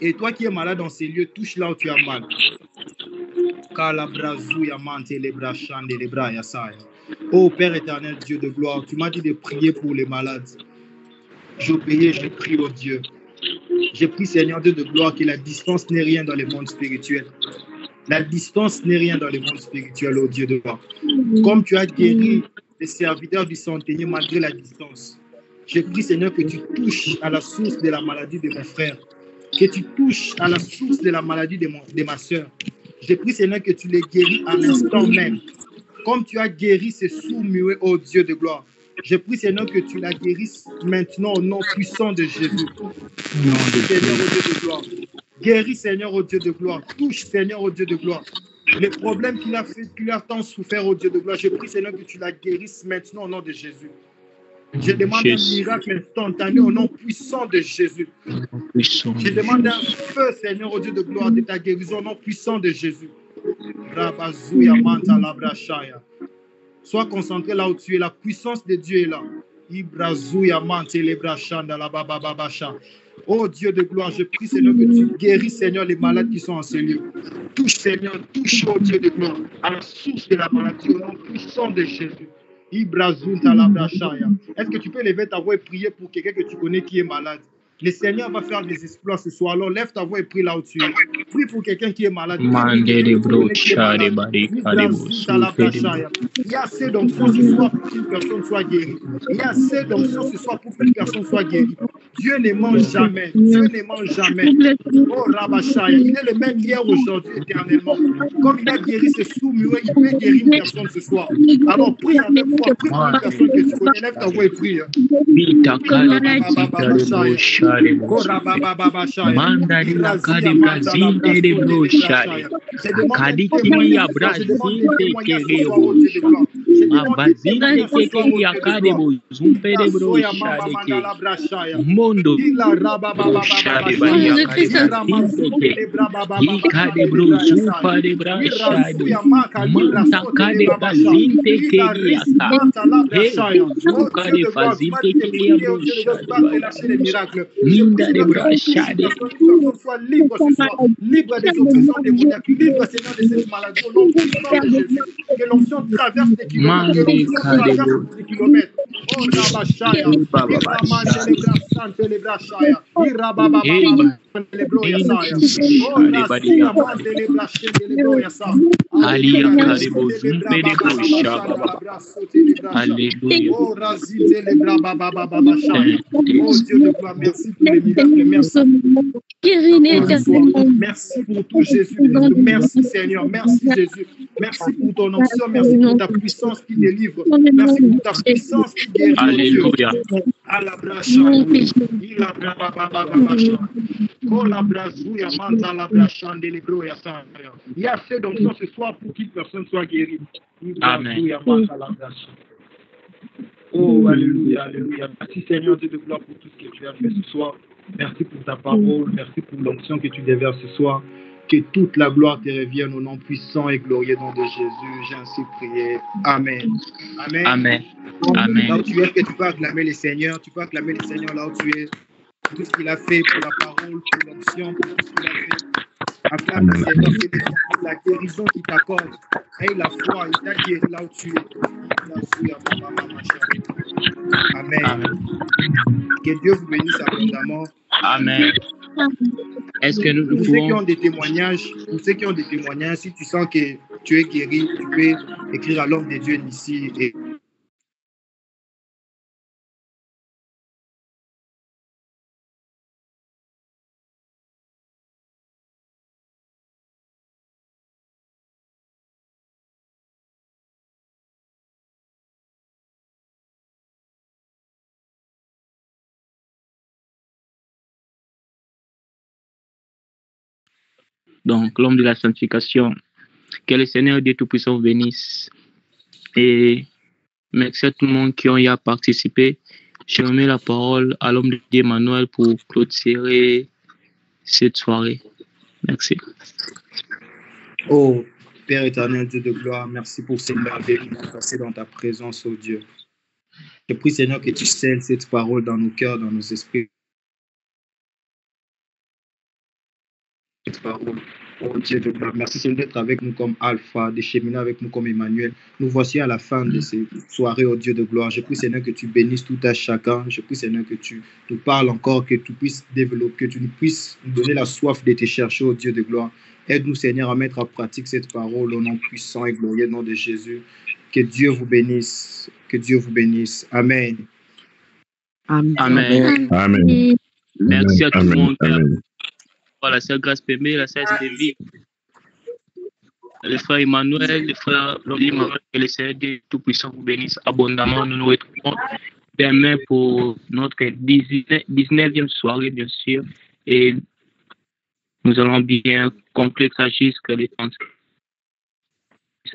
Et toi qui es malade dans ces lieux, touche là où tu as mal. Oh Père éternel, Dieu de gloire, tu m'as dit de prier pour les malades. J'obéis, je prie au Dieu. Je prie Seigneur Dieu de gloire que la distance n'est rien dans le monde spirituel. La distance n'est rien dans le monde spirituel, oh Dieu de gloire. Comme tu as guéri les serviteurs du centenier malgré la distance. Je prie Seigneur que tu touches à la source de la maladie de mon frère. Que tu touches à la source de la maladie de ma soeur. Je prie Seigneur que tu les guéris à l'instant même. Comme tu as guéri ces sourds-muets, oh Dieu de gloire. Je prie Seigneur que tu la guérisses maintenant au nom puissant de Jésus. Seigneur, oh Dieu de gloire. Guéris Seigneur, oh Dieu de gloire. Touche Seigneur, oh Dieu de gloire. Les problèmes qu'il a tant souffert, oh Dieu de gloire. Je prie Seigneur que tu la guérisses maintenant au nom de Jésus. Je demande un miracle instantané au nom puissant de Jésus. Je demande un feu, Seigneur, au Dieu de gloire, de ta guérison au nom puissant de Jésus. Sois concentré là où tu es. La puissance de Dieu est là. Oh Dieu de gloire, je prie Seigneur que tu guéris Seigneur les malades qui sont en ce lieu. Touche Seigneur, touche oh Dieu de gloire à la source de la maladie au nom puissant de Jésus. Est-ce que tu peux lever ta voix et prier pour quelqu'un que tu connais qui est malade? Le Seigneur va faire des exploits ce soir. Alors lève ta voix et prie là où tu es. Prie pour quelqu'un qui est malade. Il y a assez d'onction ce soir pour qu'une personne soit guérie. Il y a assez d'onction ce soir pour qu'une personne soit guérie. Dieu ne ment jamais. Dieu ne ment jamais. Oh Rabashaya, il est le même hier, aujourd'hui, éternellement. Comme il a guéri ses sourds-muets, il peut guérir une personne ce soir. Alors prie avec foi. Prie pour une personne que tu connais. Lève ta voix et prie. Mandari la kadi Brazil de brochari. Akadi ya Brazil de kereo. Mabazil de kereo ya kadi bozumpe de brochari. Mondo brochari ba ya kadi de kadi brozumpa de brochari. Manta kadi Brazil de kereo ya kadi. Kadi fazil de kereo brochari. Linda de brochari. Soit libre ce soir, libre des oppressions démoniaques, libre Seigneur de cette maladie au nom puissant de Jésus. Que l'onction traverse des kilomètres, que l'onction traverse des kilomètres. Oh Rabashaya, merci pour les miracles, merci. Merci pour tout Jésus. Merci Seigneur. Merci Jésus. Merci pour ton onction. Merci pour ta puissance qui délivre. Merci pour ta puissance qui guérit. Alléluia. Il y a assez d'onction ce soir prière pour qu'une personne soit guérie. Amen. Oh, alléluia, alléluia. Merci Seigneur Dieu de gloire pour tout ce que tu as fait ce soir. Merci pour ta parole, merci pour l'onction que tu déverses ce soir. Que toute la gloire te revienne au nom puissant et glorieux nom de Jésus. J'ai ainsi prié. Amen. Amen. Amen. Donc, Amen. là où tu es, que tu peux acclamer le Seigneur. Tu peux acclamer le Seigneur là où tu es. Pour tout ce qu'il a fait, pour la parole, pour l'onction, pour tout ce qu'il a fait. Acclame le Seigneur, c'est pour la guérison qu'il t'accorde. Et la foi, il t'a guéri là où tu es. Amen. Amen. Que Dieu vous bénisse abondamment. Amen. Est-ce que nous Pour ceux qui pouvons... ont des témoignages, si tu sens que tu es guéri, tu peux écrire à l'homme de Dieu ici. Et Donc, l'homme de la sanctification, que le Seigneur Dieu Tout-Puissant vous bénisse. Et merci à tout le monde qui y a participé. Je remets la parole à l'homme de Dieu Emmanuel pour clôturer cette soirée. Merci. oh, Père éternel, Dieu de gloire, merci pour ces merveilles passées dans ta présence, oh Dieu. Je prie, Seigneur, que tu scelles cette parole dans nos cœurs, dans nos esprits. Cette parole, oh Dieu de gloire. Merci, Seigneur, d'être avec nous comme Alpha, de cheminer avec nous comme Emmanuel. Nous voici à la fin de ces soirées, oh Dieu de gloire. Je prie, Seigneur, que tu bénisses tout à chacun. Je prie, Seigneur, que tu nous parles encore, que tu puisses développer, que tu puisses nous donner la soif de te chercher, oh Dieu de gloire. Aide-nous, Seigneur, à mettre en pratique cette parole au nom puissant et glorieux, au nom de Jésus. Que Dieu vous bénisse. Que Dieu vous bénisse. Amen. Amen. Amen. Merci à tout le monde. Amen. La sœur Grâce Pémé, la sœur Stévie, le frère Emmanuel, le frère Emmanuel, que le Seigneur Dieu Tout-Puissant vous bénisse abondamment. Nous nous retrouvons demain pour notre 19e soirée, bien sûr. Et nous allons bien conclure ça jusqu'à les 30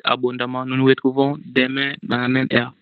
abondamment. Nous nous retrouvons demain dans la même heure.